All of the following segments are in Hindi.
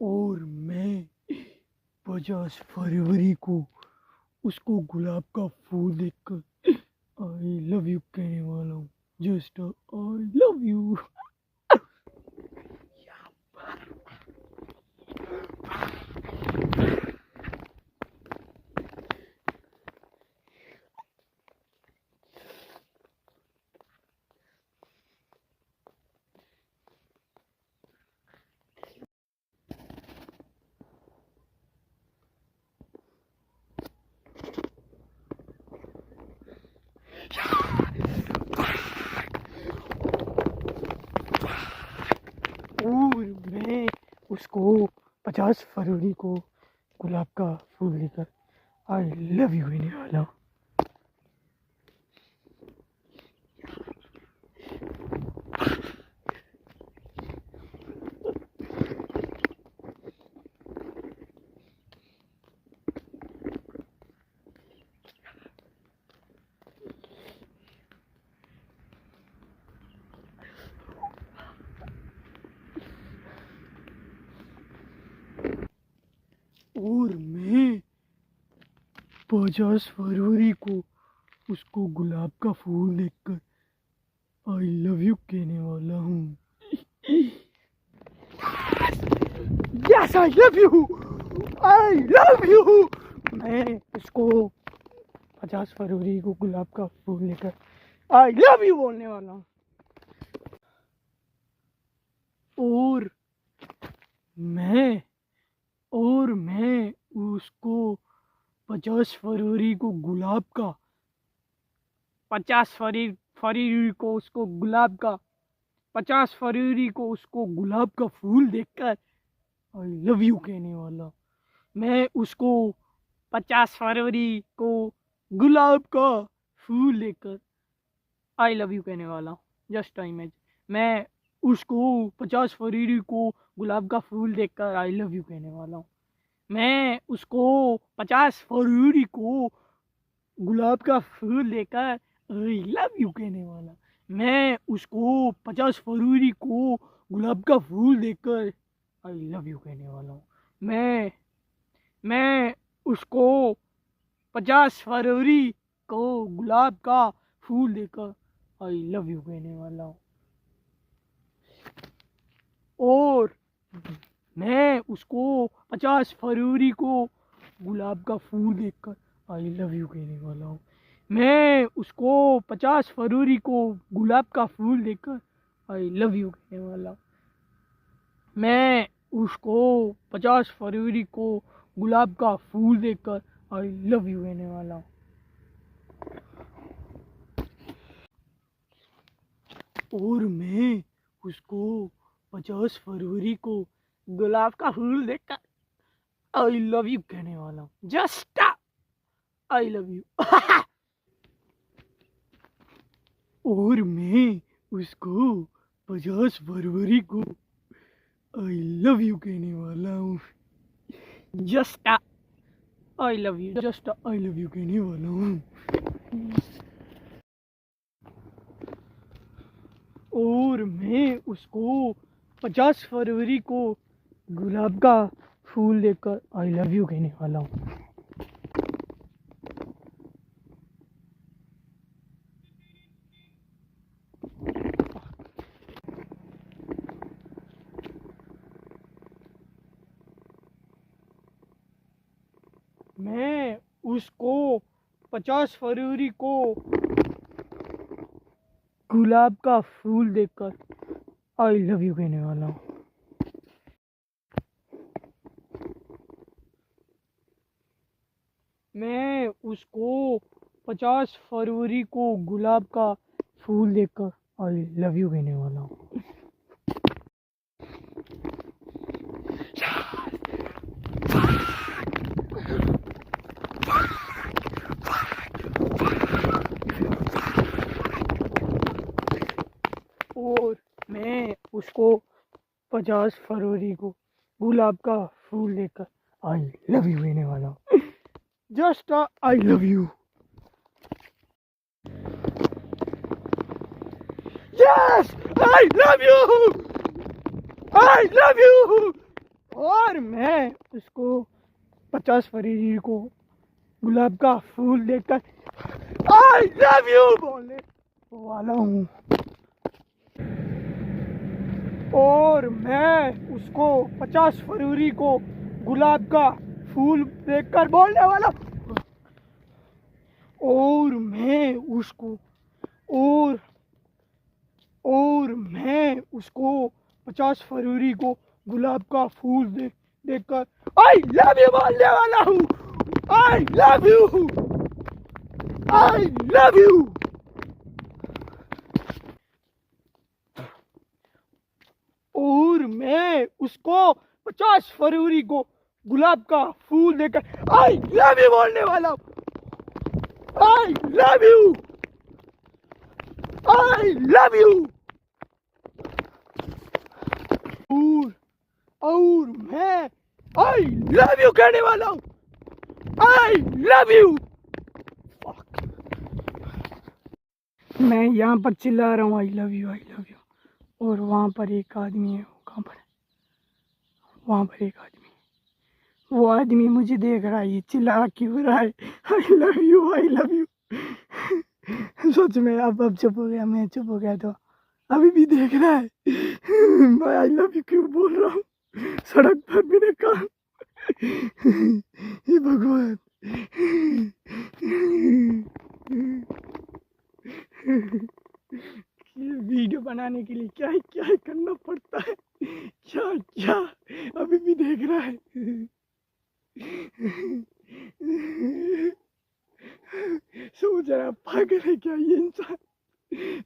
और मैं 50 फरवरी को उसको गुलाब का फूल देखकर आई लव यू कहने वाला हूँ। Just I love you. और मैं उसको 50 फरवरी को गुलाब का फूल लेकर आई लव यू कहने वाला हूँ। और मैं 50 फरवरी को उसको गुलाब का फूल देखकर आई लव यू कहने वाला हूँ। Yes I love you. I love you. मैं उसको 50 फरवरी को गुलाब का फूल लेकर आई लव यू बोलने वाला हूँ। और मैं उसको 50 फरवरी को गुलाब का 50 फरवरी को उसको गुलाब का 50 फरवरी को उसको गुलाब का फूल देखकर आई लव यू कहने वाला। मैं उसको 50 फरवरी को गुलाब का फूल लेकर आई लव यू कहने वाला। जस्ट इमेज मैं उसको 50 फरवरी को गुलाब का फूल देखकर आई लव यू कहने वाला हूँ। मैं उसको 50 फरवरी को गुलाब का फूल लेकर आई लव यू कहने वाला। मैं उसको 50 फरवरी को गुलाब का फूल देकर आई लव यू कहने वाला हूँ। मैं उसको 50 फरवरी को गुलाब का फूल देकर आई लव यू कहने वाला हूँ। और मैं उसको 50 फरवरी को गुलाब का फूल देखकर आई लव यू कहने वाला हूँ। मैं उसको 50 फरवरी को गुलाब का फूल देखकर आई लव यू कहने वाला हूँ। मैं उसको 50 फरवरी को गुलाब का फूल देखकर आई लव यू कहने वाला हूँ। और मैं उसको 50 फरवरी को गुलाब का फूल देखकर आई लव यू कहने वाला हूँ। Just I love you. और मैं उसको 50 फरवरी को आई लव यू कहने वाला हूँ। Just I love you. Just I love you कहने वाला हूँ। और मैं उसको 50 फरवरी को गुलाब का फूल देकर आई लव यू कहने वाला हूँ। मैं उसको 50 फरवरी को गुलाब का फूल देकर आई लव यू कहने वाला हूँ। मैं उसको 50 फरवरी को गुलाब का फूल देकर आई लव यू कहने वाला हूँ। और मैं उसको 50 फरवरी को गुलाब का फूल देकर आई लव यू कहने वाला हूँ। Just I love you. Yes I love you. I love you. और मैं उसको 50 फरवरी को गुलाब का फूल देकर आई लव यू बोलने वाला हूँ। और मैं उसको 50 फरवरी को गुलाब का फूल देखकर बोलने वाला हूँ। और मैं उसको और मैं उसको 50 फरवरी को गुलाब का फूल देखकर आई लव यू बोलने वाला हूँ। I love you, I love you. और मैं उसको 50 फरवरी को गुलाब का फूल देकर आई लव यू बोलने वाला हूँ। I love you, I love you. और मैं आई लव यू कहने वाला हूँ। I love you. मैं यहाँ पर चिल्ला रहा हूँ I love you, I love you. और वहाँ पर एक आदमी है, कहाँ पर है? वहाँ पर एक आदमी, वो आदमी मुझे देख रहा है, ये चिल्ला क्यों रहा है I love you, I love you. सच में अब चुप हो गया, मैं चुप हो गया तो अभी भी देख रहा है मैं आई लव यू क्यों बोल रहा हूँ सड़क पर मैंने कहा। हे भगवान, वीडियो बनाने के लिए क्या क्या करना पड़ता है, क्या क्या अभी भी देख रहा है। सोच रहा पागल है क्या ये इंसान,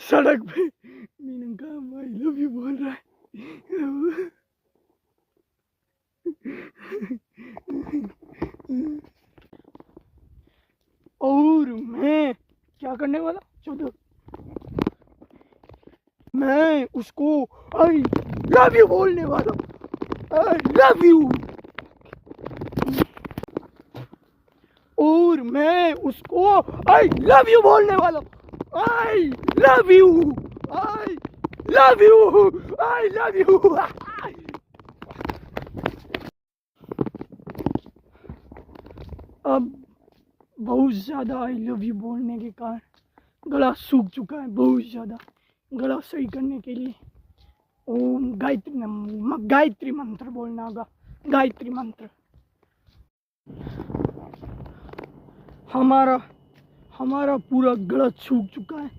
सड़क पे मैंने कहा आई लव यू बोल रहा है। और मैं क्या करने वाला, चलो मैं उसको आई लव यू बोलने वाला हूँ। I love you. और मैं उसको आई लव यू बोलने वाला हूँ। I love you, I love you, I love you. अब बहुत ज़्यादा आई लव यू बोलने के कारण गला सूख चुका है, बहुत ज़्यादा। गला सही करने के लिए ओम गायत्री मंत्र बोलना होगा, गायत्री मंत्र। हमारा पूरा गला सूख चुका है।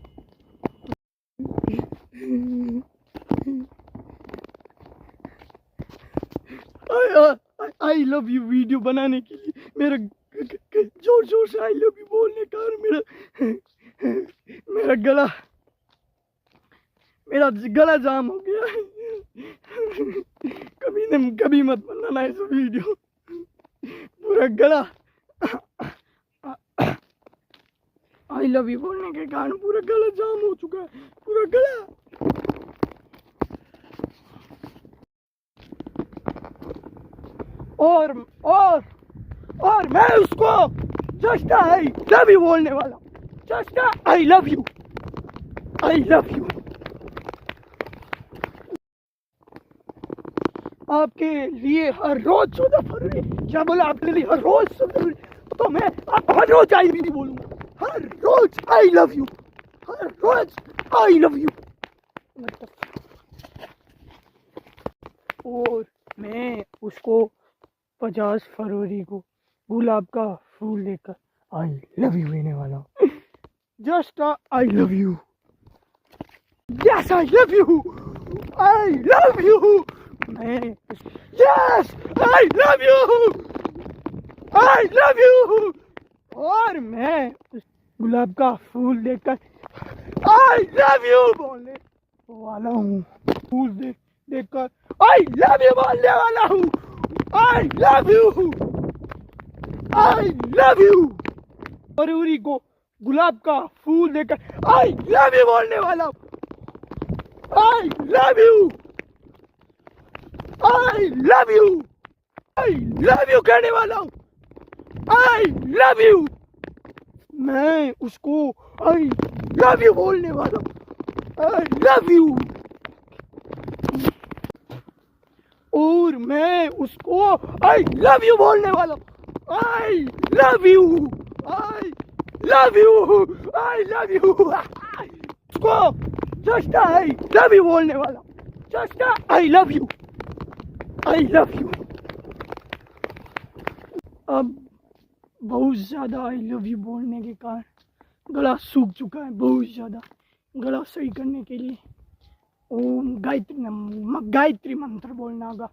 आई लव यू वीडियो बनाने के लिए मेरा जोर जोर से आई लव यू बोलने का मेरा गला जाम हो गया है। कभी मत बनाना ऐसा वीडियो, पूरा गला आई लव यू बोलने के कारण पूरा गला जाम हो चुका है, पूरा गला। और मैं उसको जस्ट आई लव यू बोलने वाला हूँ। Just I love you, I love you. आपके लिए हर रोज 14 फरवरी, क्या बोला आपके लिए हर रोज 14 फरवरी, तो मैं आप हर रोज आई भी नहीं बोलूंगा, हर रोज आई लव यू, हर रोज आई लव यू। और मैं उसको 50 फरवरी को गुलाब का फूल लेकर आई लव यू देने वाला हूँ। Just I love you, yes I love you, I love you. मैं yes I love you, I love you. और मैं गुलाब का फूल लेकर आई लव यू बोलने वाला हूँ। फूल देखकर आई लव यू बोलने वाला हूँ। I love you, I love you. फरवरी को गुलाब का फूल देकर आई लव यू बोलने वाला हूँ। I love you, I love you, I love you कहने वाला हूँ। I love you. मैं उसको आई लव यू बोलने वाला हूँ। I love you. और मैं उसको आई लव यू बोलने वाला हूँ। I love you, I love you, I love you. उसको जस्ट आई लव यू बोलने वाला हूँ, just I love you, I love you. अब बहुत ज़्यादा आई लव यू बोलने के कारण गला सूख चुका है बहुत ज़्यादा। गला सही करने के लिए ओम गायत्री गायत्री मंत्र बोलना होगा।